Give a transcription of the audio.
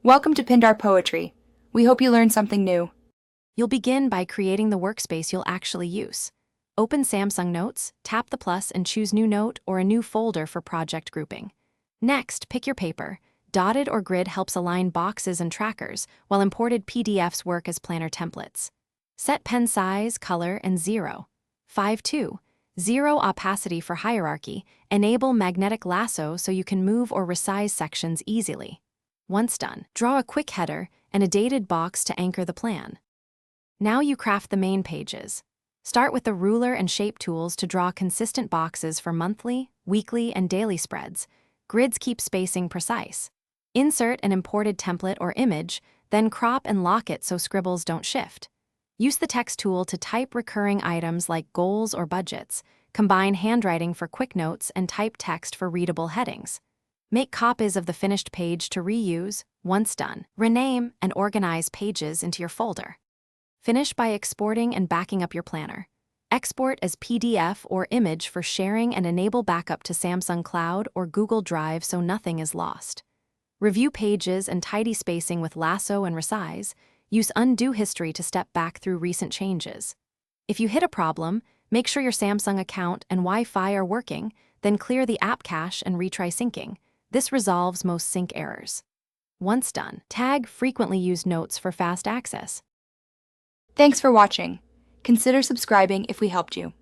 Welcome to Pindar Poetry. We hope you learned something new. You'll begin by creating the workspace you'll actually use. Open Samsung Notes, tap the plus and choose New Note or a new folder for project grouping. Next, pick your paper. Dotted or grid helps align boxes and trackers, while imported PDFs work as planner templates. Set pen size, color, and 0.52. 0 opacity for hierarchy. Enable magnetic lasso so you can move or resize sections easily. Once done, draw a quick header and a dated box to anchor the plan. Now you craft the main pages. Start with the ruler and shape tools to draw consistent boxes for monthly, weekly, and daily spreads. Grids keep spacing precise. Insert an imported template or image, then crop and lock it so scribbles don't shift. Use the text tool to type recurring items like goals or budgets. Combine handwriting for quick notes and type text for readable headings. Make copies of the finished page to reuse. Once done, rename and organize pages into your folder. Finish by exporting and backing up your planner. Export as PDF or image for sharing and enable backup to Samsung Cloud or Google Drive so nothing is lost. Review pages and tidy spacing with lasso and resize. Use undo history to step back through recent changes. If you hit a problem, make sure your Samsung account and Wi-Fi are working, then clear the app cache and retry syncing. This resolves most sync errors. Once done, tag frequently used notes for fast access. Thanks for watching. Consider subscribing if we helped you.